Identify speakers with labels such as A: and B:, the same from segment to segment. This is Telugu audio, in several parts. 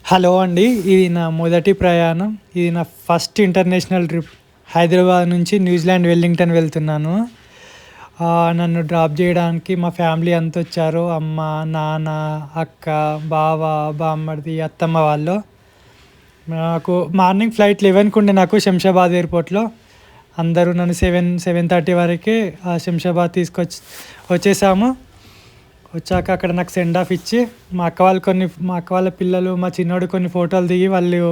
A: హలో అండి. ఇది నా మొదటి ప్రయాణం. ఇది నా ఫస్ట్ ఇంటర్నేషనల్ ట్రిప్. హైదరాబాద్ నుంచి న్యూజిలాండ్ వెల్లింగ్టన్ వెళ్తున్నాను. నన్ను డ్రాప్ చేయడానికి మా ఫ్యామిలీ అంతా వచ్చారు. అమ్మ, నాన్న, అక్క, బావ, బామ్మర్ది, అత్తమ్మ వాళ్ళు. నాకు మార్నింగ్ ఫ్లైట్ 11కి ఉండే నాకు శంషాబాద్ ఎయిర్పోర్ట్‌లో. అందరూ నన్ను 7:30 వరకే శంషాబాద్ వచ్చేసాము. వచ్చాక అక్కడ నాకు సెండ్ ఆఫ్ ఇచ్చి మా అక్క వాళ్ళ పిల్లలు, మా చిన్నోడు కొన్ని ఫోటోలు దిగి వాళ్ళు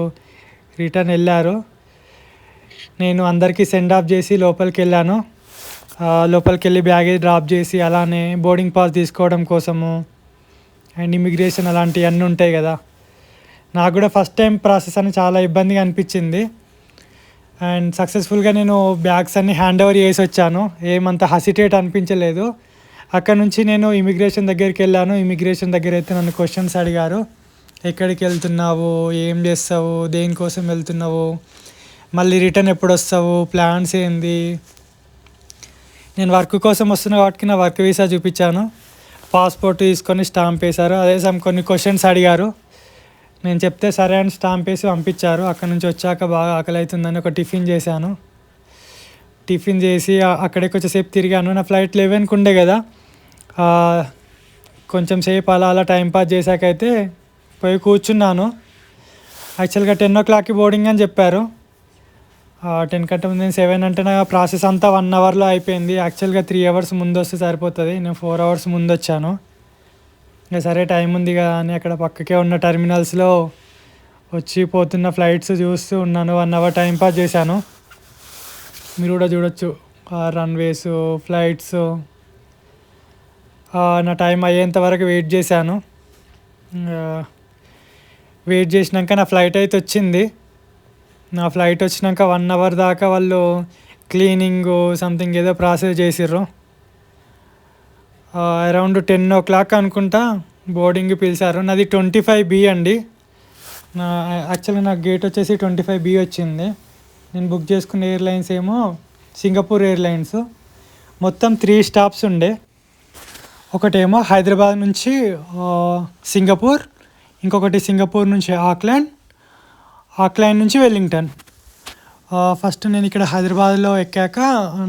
A: రిటర్న్ వెళ్ళారు. నేను అందరికీ సెండ్ ఆఫ్ చేసి లోపలికి వెళ్ళాను. లోపలికి వెళ్ళి బ్యాగేజ్ డ్రాప్ చేసి అలానే బోర్డింగ్ పాస్ తీసుకోవడం కోసము అండ్ ఇమిగ్రేషన్ అలాంటివన్నీ ఉంటాయి కదా. నాకు కూడా ఫస్ట్ టైం ప్రాసెస్ అని చాలా ఇబ్బందిగా అనిపించింది. అండ్ సక్సెస్ఫుల్గా నేను బ్యాగ్స్ అన్నీ హ్యాండ్ ఓవర్ చేసి వచ్చాను. ఏమంత హసిటేట్ అనిపించలేదు. అక్కడ నుంచి నేను ఇమిగ్రేషన్ దగ్గరికి వెళ్ళాను. ఇమిగ్రేషన్ దగ్గర అయితే నన్ను క్వశ్చన్స్ అడిగారు. ఎక్కడికి వెళ్తున్నావు, ఏం చేస్తావు, దేనికోసం వెళ్తున్నావు, మళ్ళీ రిటర్న్ ఎప్పుడు వస్తావు, ప్లాన్స్ ఏంది. నేను వర్క్ కోసం వస్తున్నా కాబట్టి నా వర్క్ వీసా చూపించాను. పాస్పోర్ట్ తీసుకొని స్టాంప్ వేశారు. అదే కొన్ని క్వశ్చన్స్ అడిగారు. నేను చెప్తే సరే అని స్టాంప్ వేసి పంపించారు. అక్కడ నుంచి వచ్చాక బాగా ఆకలి అవుతుందని ఒక టిఫిన్ చేశాను. టిఫిన్ చేసి అక్కడే కొంచెంసేపు తిరిగాను. నా ఫ్లైట్ 11కి ఉండే కదా. కొంచెం సేపు అలా టైంపాస్ చేశాకైతే పోయి కూర్చున్నాను. యాక్చువల్గా 10 o'clockకి బోర్డింగ్ అని చెప్పారు. 10 కంటే ముందు నేను 7 అంటే నా ప్రాసెస్ అంతా 1 అవర్లో అయిపోయింది. యాక్చువల్గా 3 hours ముందు వస్తే సరిపోతుంది. నేను 4 hours ముందు వచ్చాను. ఇంకా సరే టైం ఉంది కదా అని అక్కడ పక్కకే ఉన్న టెర్మినల్స్లో వచ్చి పోతున్న ఫ్లైట్స్ చూస్తూ ఉన్నాను. 1 hour టైంపాస్ చేశాను. మీరు కూడా చూడొచ్చు రన్వేస్, ఫ్లైట్స్. నా టైం అయ్యేంత వరకు వెయిట్ చేశాను. వెయిట్ చేసినాక నా ఫ్లైట్ అయితే వచ్చింది. నా ఫ్లైట్ వచ్చినాక 1 hour దాకా వాళ్ళు క్లీనింగ్ సంథింగ్ ఏదో ప్రాసెస్ చేసిర్రు. అరౌండ్ 10 o'clock అనుకుంటా బోర్డింగ్ పిలిచారు. నాది 25B అండి. యాక్చువల్గా నాకు గేట్ వచ్చేసి 25B వచ్చింది. నేను బుక్ చేసుకున్న ఎయిర్లైన్స్ ఏమో సింగపూర్ ఎయిర్లైన్స్. మొత్తం 3 స్టాప్స్ ఉండే. ఒకటేమో హైదరాబాద్ నుంచి సింగపూర్, ఇంకొకటి సింగపూర్ నుంచి ఆక్లాండ్ నుంచి వెల్లింగ్టన్. ఫస్ట్ నేను ఇక్కడ హైదరాబాద్లో ఎక్కాక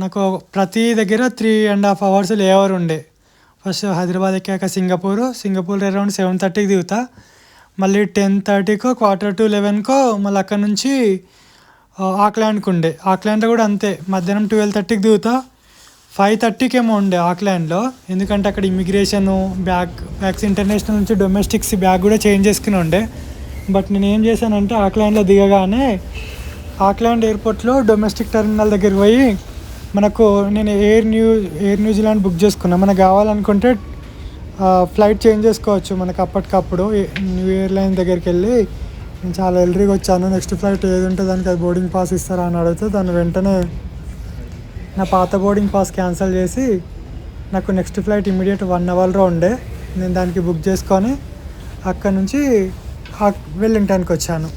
A: నాకు ప్రతి దగ్గర 3.5 hours లేఓవర్ ఉండే. ఫస్ట్ హైదరాబాద్ ఎక్కాక సింగపూర్ అరౌండ్ 7:30కి దిగుతా. మళ్ళీ 10:30కో 11:45కో మళ్ళీ అక్కడ నుంచి ఆక్లాండ్కి ఉండే. ఆక్లాండ్లో కూడా అంతే, మధ్యాహ్నం 12:30కి దిగుతా. 5:30కి ఏమో ఉండే ఆక్లాండ్లో. ఎందుకంటే అక్కడ ఇమిగ్రేషను బ్యాగ్స్ ఇంటర్నేషనల్ నుంచి డొమెస్టిక్స్ బ్యాగ్ కూడా చేంజ్ చేసుకుని ఉండే. బట్ నేను ఏం చేశానంటే ఆక్లాండ్లో దిగగానే ఆక్లాండ్ ఎయిర్పోర్ట్లో డొమెస్టిక్ టెర్మినల్ దగ్గరికి పోయి నేను ఎయిర్ న్యూజిలాండ్ బుక్ చేసుకున్నాను. మనకు కావాలనుకుంటే ఫ్లైట్ చేంజ్ చేసుకోవచ్చు మనకు అప్పటికప్పుడు. న్యూ ఎయిర్లైన్ దగ్గరికి వెళ్ళి నేను చాలా ఎల్రీగా వచ్చాను, నెక్స్ట్ ఫ్లైట్ ఏది ఉంటే దానికి అది బోర్డింగ్ పాస్ ఇస్తారా అని అడిగితే దాన్ని వెంటనే నా పాత బోర్డింగ్ పాస్ క్యాన్సిల్ చేసి నాకు నెక్స్ట్ ఫ్లైట్ ఇమీడియట్ 1 hourలో ఉండే. నేను దానికి బుక్ చేసుకొని అక్కడ నుంచి వెల్లింగ్టన్కి వచ్చాను.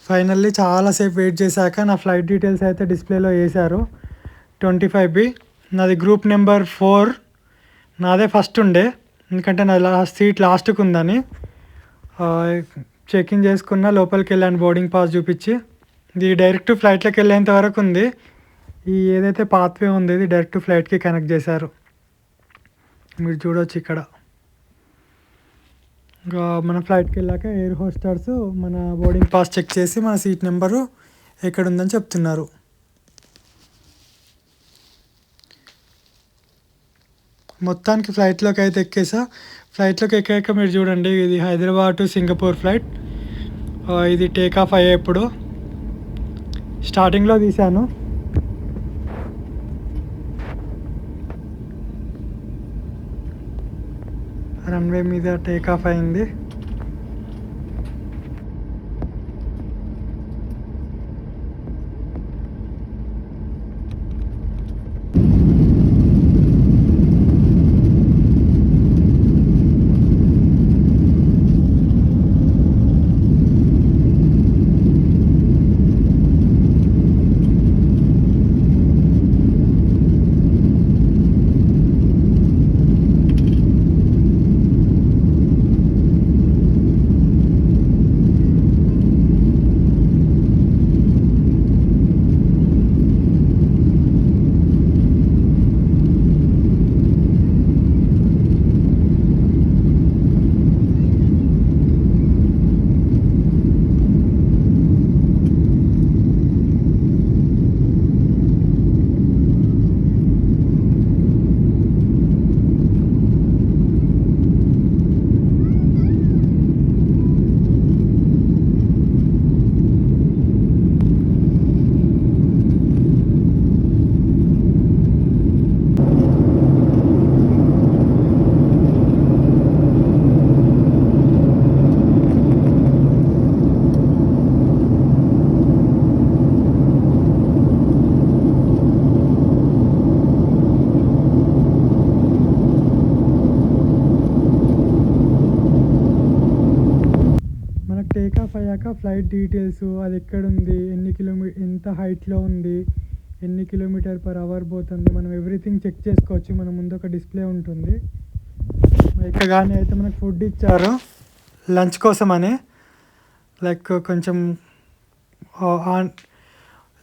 A: ఫైనల్లీ చాలాసేపు వెయిట్ చేశాక నా ఫ్లైట్ డీటెయిల్స్ అయితే డిస్ప్లేలో వేశారు. 25B నాది గ్రూప్ నెంబర్ 4. నాదే ఫస్ట్ ఉండే, ఎందుకంటే నా సీట్ లాస్ట్కి ఉందని. చెక్ ఇన్ చేసుకున్న, లోపలికి వెళ్ళాను బోర్డింగ్ పాస్ చూపించి. ఇది డైరెక్ట్ ఫ్లైట్లోకి వెళ్ళేంత వరకు ఉంది. ఈ ఏదైతే పాత్వే ఉంది ఇది డైరెక్ట్ ఫ్లైట్కి కనెక్ట్ చేశారు. మీరు చూడవచ్చు ఇక్కడ. మన ఫ్లైట్కి వెళ్ళాక ఎయిర్ హోస్టర్స్ మన బోర్డింగ్ పాస్ చెక్ చేసి మన సీట్ నెంబరు ఎక్కడ ఉందని చెప్తున్నారు. మొత్తానికి ఫ్లైట్లోకి అయితే ఎక్కేసా. ఫ్లైట్లోకి ఎక్కాక మీరు చూడండి, ఇది హైదరాబాద్ టు సింగపూర్ ఫ్లైట్. ఇది టేక్ ఆఫ్ అయ్యేప్పుడు స్టార్టింగ్లో తీశాను. రన్వే మీద టేక్ ఆఫ్ అయింది. టేక్ ఆఫ్ అయ్యాక ఫ్లైట్ డీటెయిల్స్, అది ఎక్కడుంది, ఎంత హైట్లో ఉంది, ఎన్ని km/h పోతుంది, మనం ఎవ్రీథింగ్ చెక్ చేసుకోవచ్చు. మన ముందు ఒక డిస్ప్లే ఉంటుంది. ఎక్కగానే అయితే మనకు ఫుడ్ ఇచ్చారు లంచ్ కోసమని. లైక్ కొంచెం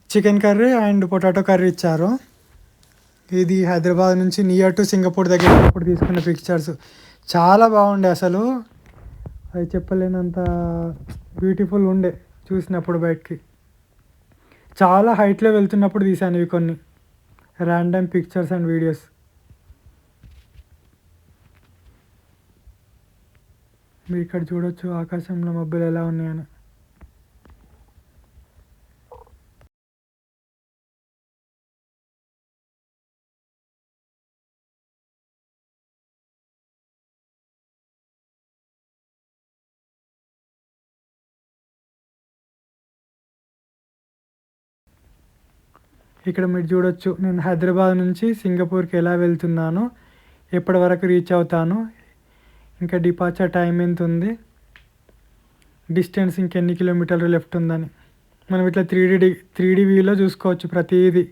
A: chicken curry and potato curry ఇచ్చారు. ఇది హైదరాబాద్ నుంచి నియర్ టు సింగపూర్ దగ్గర ఇప్పుడు తీసుకున్న పిక్చర్స్ చాలా బాగుండే. అసలు అది చెప్పలేనంత బ్యూటిఫుల్ ఉండే చూసినప్పుడు. బయటికి చాలా హైట్లో వెళ్తున్నప్పుడు తీసాను ఇవి కొన్ని ర్యాండమ్ పిక్చర్స్ అండ్ వీడియోస్. మీరు ఇక్కడ చూడొచ్చు ఆకాశంలో మబ్బులు ఎలా ఉన్నాయని. ఇక్కడ మీరు చూడొచ్చు నేను హైదరాబాద్ నుంచి సింగపూర్కి ఎలా వెళ్తున్నాను, ఎప్పటి వరకు రీచ్ అవుతాను, ఇంకా డిపార్చర్ టైం ఎంత ఉంది, డిస్టెన్స్ ఇంకెన్ని కిలోమీటర్లు లెఫ్ట్ ఉందని. మనం ఇట్లా 3D వ్యూలో చూసుకోవచ్చు ప్రతిదీ.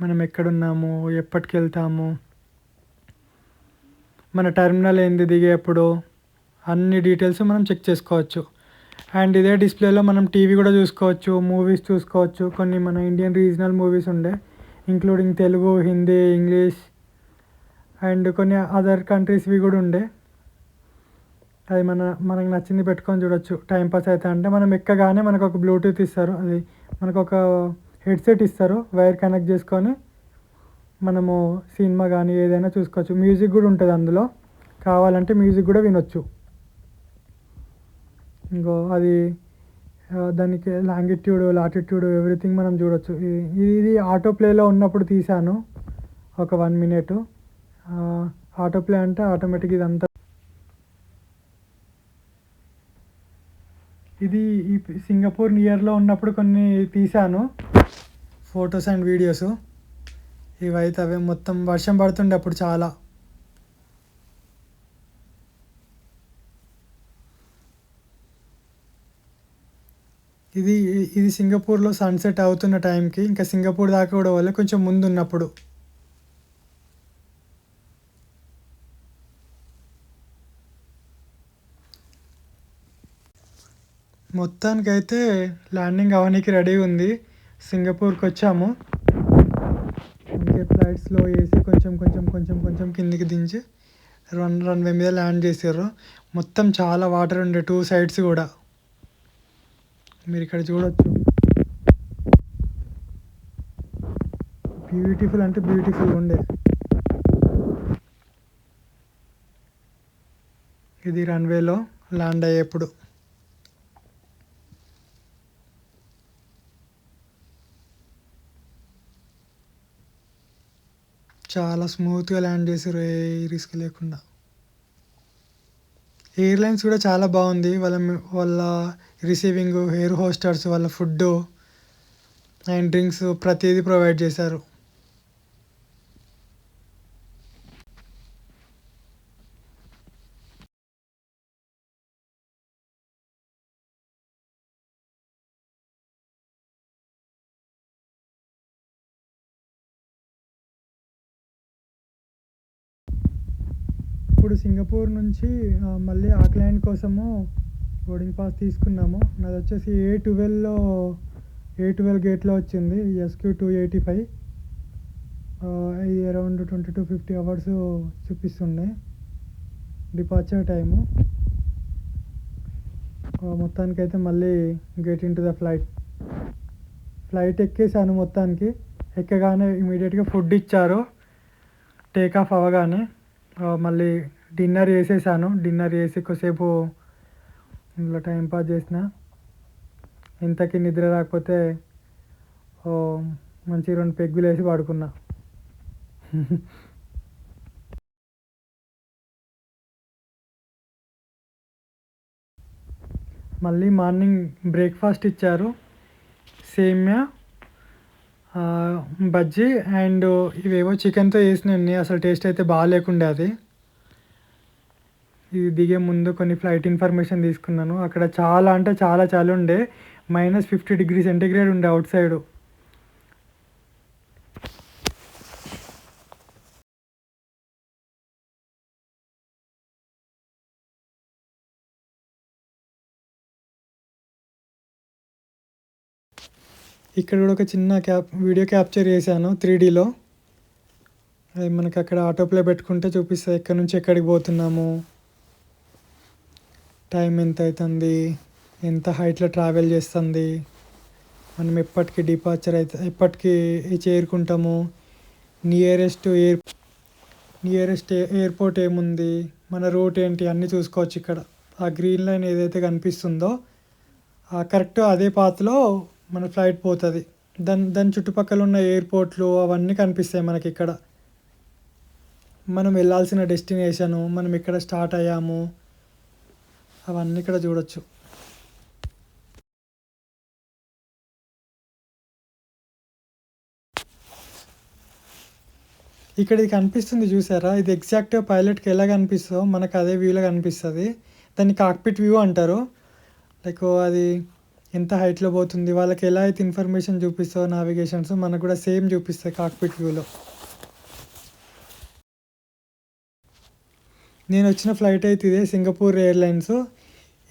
A: మనం ఎక్కడున్నాము, ఎప్పటికి వెళ్తాము, మన టెర్మినల్ ఏంది దిగేప్పుడు, అన్ని డీటెయిల్స్ మనం చెక్ చేసుకోవచ్చు. అండ్ ఇదే డిస్ప్లేలో మనం టీవీ కూడా చూసుకోవచ్చు, మూవీస్ చూసుకోవచ్చు. కొన్ని మన ఇండియన్ రీజనల్ మూవీస్ ఉండే, including Telugu, Hindi, English and కొన్ని అదర్ కంట్రీస్వి కూడా ఉండే. అది మనకు నచ్చింది పెట్టుకొని చూడొచ్చు. టైంపాస్ అయితే అంటే మనం ఎక్కగానే మనకు ఒక బ్లూటూత్ ఇస్తారు, అది మనకు ఒక హెడ్సెట్ ఇస్తారు, వైర్ కనెక్ట్ చేసుకొని మనము సినిమా కానీ ఏదైనా చూసుకోవచ్చు. మ్యూజిక్ కూడా ఉంటుంది అందులో, కావాలంటే మ్యూజిక్ కూడా వినొచ్చు. ఇంకో అది దానికి లాటిట్యూడ్ ఎవ్రీథింగ్ మనం చూడొచ్చు. ఇది ఆటో ప్లేలో ఉన్నప్పుడు తీసాను ఒక 1 minute. ఆటో ప్లే అంటే ఆటోమేటిక్ ఇదంతా. ఇది ఈ సింగపూర్ నియర్లో ఉన్నప్పుడు కొన్ని తీసాను ఫొటోస్ అండ్ వీడియోస్. ఇవైతే అవే మొత్తం వర్షం పడుతుండే అప్పుడు చాలా. ఇది సింగపూర్లో సన్సెట్ అవుతున్న టైంకి, ఇంకా సింగపూర్ దాకా కూడా వల్ల కొంచెం ముందు ఉన్నప్పుడు. మొత్తానికైతే ల్యాండింగ్ అవడానికి రెడీ ఉంది. సింగపూర్కి వచ్చాము. ఇంకే ఫ్లైట్స్లో వేసి కొంచెం కిందికి దించి రన్వే మీద ల్యాండ్ చేసారు. మొత్తం చాలా వాటర్ ఉండే 2 sides కూడా. మీరు ఇక్కడ చూడొచ్చు, బ్యూటిఫుల్ అంటే బ్యూటిఫుల్ ఉండే. ఇది రన్వేలో ల్యాండ్ అయ్యేప్పుడు. చాలా స్మూత్గా ల్యాండ్ చేశారు, ఏ రిస్క్ లేకుండా. ఎయిర్లైన్స్ కూడా చాలా బాగుంది. వాళ్ళ రిసీవింగ్, ఎయిర్ హోస్టర్స్, వాళ్ళ ఫుడ్డు అండ్ డ్రింక్స్ ప్రతిదీ ప్రొవైడ్ చేశారు. ఇప్పుడు సింగపూర్ నుంచి మళ్ళీ ఆక్లాండ్ కోసము బోర్డింగ్ పాస్ తీసుకున్నాము. నాది వచ్చేసి A12 గేట్లో వచ్చింది, SQ285. ఇది అరౌండ్ 20-50 అవర్స్ చూపిస్తుండే డిపార్చర్ టైము. మొత్తానికైతే మళ్ళీ get into the flight ఎక్కేసాను. మొత్తానికి ఎక్కగానే ఇమీడియట్గా ఫుడ్ ఇచ్చారు. టేక్ ఆఫ్ అవ్వగానే మళ్ళీ డిన్నర్ చేసేసాను. డిన్నర్ చేసి కొద్దిసేపు ఇంట్లో టైంపాస్ చేసిన. ఇంతకీ నిద్ర రాకపోతే మంచి 2 పెగ్గులు వేసి పడుకున్నా. మళ్ళీ మార్నింగ్ బ్రేక్ఫాస్ట్ ఇచ్చారు. సేమ్యా, బజ్జీ అండ్ ఇవేవో చికెన్తో చేసినవి. అసలు టేస్ట్ అయితే బాగాలేకుండే అది. ఇది దిగే ముందు కొన్ని ఫ్లైట్ ఇన్ఫర్మేషన్ తీసుకున్నాను. అక్కడ చాలా అంటే చాలా చలి ఉండే, -50°C ఉండే అవుట్ సైడు. ఇక్కడ కూడా ఒక చిన్న వీడియో క్యాప్చర్ చేశాను 3Dలో. అది మనకి అక్కడ ఆటోప్లే పెట్టుకుంటే చూపిస్తుంది ఎక్కడి నుంచి ఎక్కడికి పోతున్నాము, టైం ఎంత అవుతుంది, ఎంత హైట్లో ట్రావెల్ చేస్తుంది, మనం ఎప్పటికి చేరుకుంటాము, నియరెస్ట్ ఎయిర్పోర్ట్ ఏముంది, మన రూట్ ఏంటి అన్నీ చూసుకోవచ్చు. ఇక్కడ ఆ గ్రీన్ లైన్ ఏదైతే కనిపిస్తుందో కరెక్ట్ అదే పాత్లో మన ఫ్లైట్ పోతుంది. దాని చుట్టుపక్కల ఉన్న ఎయిర్పోర్ట్లు అవన్నీ కనిపిస్తాయి మనకి ఇక్కడ. మనం వెళ్ళాల్సిన డెస్టినేషను, మనం ఎక్కడ స్టార్ట్ అయ్యాము, అవన్నీ ఇక్కడ చూడొచ్చు. ఇక్కడ ఇది కనిపిస్తుంది చూసారా, ఇది ఎగ్జాక్ట్గా పైలట్కి ఎలా కనిపిస్తుందో మనకు అదే వ్యూలో కనిపిస్తుంది. దాన్ని కాక్పిట్ వ్యూ అంటారు. లైక్ అది ఎంత హైట్లో పోతుంది, వాళ్ళకి ఎలా అయితే ఇన్ఫర్మేషన్ చూపిస్తుందో నావిగేషన్స్, మనకు కూడా సేమ్ చూపిస్తాయి కాక్పిట్ వ్యూలో. నేను వచ్చిన ఫ్లైట్ అయితే ఇదే, సింగపూర్ ఎయిర్లైన్స్.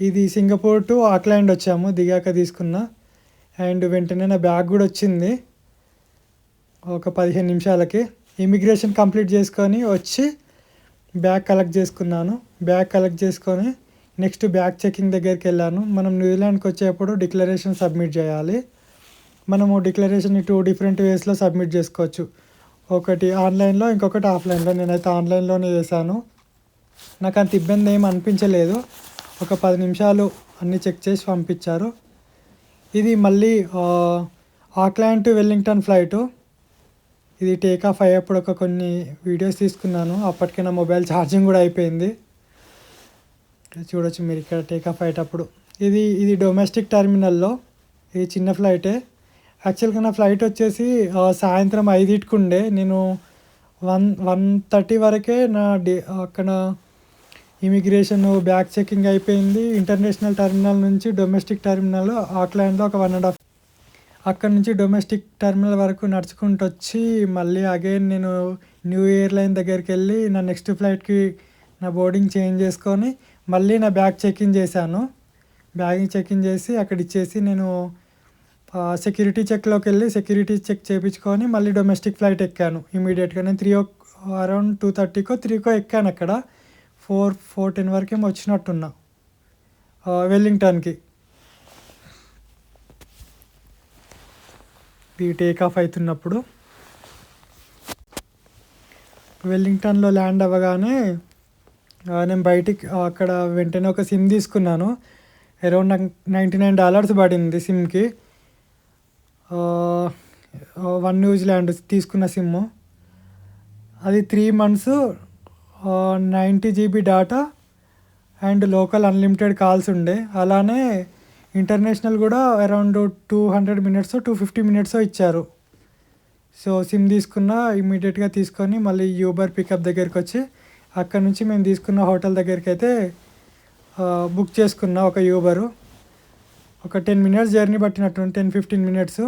A: ఇది సింగపూర్ టు ఆక్లాండ్ వచ్చాము, దిగాక తీసుకున్న. అండ్ వెంటనే నా బ్యాగ్ కూడా వచ్చింది ఒక 15 నిమిషాలకి. ఇమిగ్రేషన్ కంప్లీట్ చేసుకొని వచ్చి బ్యాగ్ కలెక్ట్ చేసుకున్నాను. బ్యాగ్ కలెక్ట్ చేసుకొని నెక్స్ట్ బ్యాగ్ చెకింగ్ దగ్గరికి వెళ్ళాను. మనం న్యూజిలాండ్కి వచ్చేటప్పుడు డిక్లరేషన్ సబ్మిట్ చేయాలి. మనము డిక్లరేషన్ 2 డిఫరెంట్ వేస్లో సబ్మిట్ చేసుకోవచ్చు. ఒకటి ఆన్లైన్లో, ఇంకొకటి ఆఫ్లైన్లో. నేనైతే ఆన్లైన్లోనే చేశాను. నాకు అంత ఇబ్బంది ఏం అనిపించలేదు. ఒక 10 నిమిషాలు అన్నీ చెక్ చేసి పంపించారు. ఇది మళ్ళీ ఆక్లాండ్ టు వెల్లింగ్టన్ ఫ్లైటు. ఇది టేక్ ఆఫ్ అయ్యేప్పుడు కొన్ని వీడియోస్ తీసుకున్నాను. అప్పటికే నా మొబైల్ ఛార్జింగ్ కూడా అయిపోయింది. చూడొచ్చు మీరు ఇక్కడ టేక్ ఆఫ్ అయ్యేటప్పుడు. ఇది డొమెస్టిక్ టెర్మినల్లో, ఇది చిన్న ఫ్లైటే. యాక్చువల్గా నా ఫ్లైట్ వచ్చేసి సాయంత్రం 5కి ఉండే. నేను 1:30 వరకే అక్కడ ఇమిగ్రేషన్ బ్యాగ్ చెకింగ్ అయిపోయింది. ఇంటర్నేషనల్ టెర్మినల్ నుంచి డొమెస్టిక్ టెర్మినల్ ఆక్లాండ్లో ఒక 1.5, అక్కడ నుంచి డొమెస్టిక్ టెర్మినల్ వరకు నడుచుకుంటూ వచ్చి మళ్ళీ అగైన్ నేను న్యూ ఎయిర్లైన్ దగ్గరికి వెళ్ళి నా నెక్స్ట్ ఫ్లైట్కి నా బోర్డింగ్ చేంజ్ చేసుకొని మళ్ళీ నా బ్యాగ్ చెకింగ్ చేశాను. బ్యాగ్ చెకింగ్ చేసి అక్కడ ఇచ్చేసి నేను సెక్యూరిటీ చెక్లోకి వెళ్ళి సెక్యూరిటీ చెక్ చేయించుకొని మళ్ళీ డొమెస్టిక్ ఫ్లైట్ ఎక్కాను ఇమీడియట్గా. నేను అరౌండ్ 2:30కో 3కో ఎక్కాను. అక్కడ 4:10 వరకేమో వచ్చినట్టున్నా వెల్లింగ్టన్కి. ఈ టేక్ ఆఫ్ అవుతున్నప్పుడు వెల్లింగ్టన్లో ల్యాండ్ అవ్వగానే నేను బయటికి అక్కడ వెంటనే ఒక సిమ్ తీసుకున్నాను. అరౌండ్ $99 పడింది సిమ్కి. 1 న్యూజిలాండ్ తీసుకున్న సిమ్. అది 3 months 90 GB data and local unlimited calls ఉండే. అలానే ఇంటర్నేషనల్ కూడా అరౌండ్ 200 మినిట్స్ 250 మినిట్స్ ఇచ్చారు. సో సిమ్ తీసుకున్న ఇమ్మీడియట్గా తీసుకొని మళ్ళీ యూబర్ పికప్ దగ్గరికి వచ్చి అక్కడ నుంచి మేము తీసుకున్న హోటల్ దగ్గరికి అయితే బుక్ చేసుకున్న ఒక యూబరు. ఒక 10 మినిట్స్ జర్నీ పట్టినట్టు 10-15 మినిట్స్.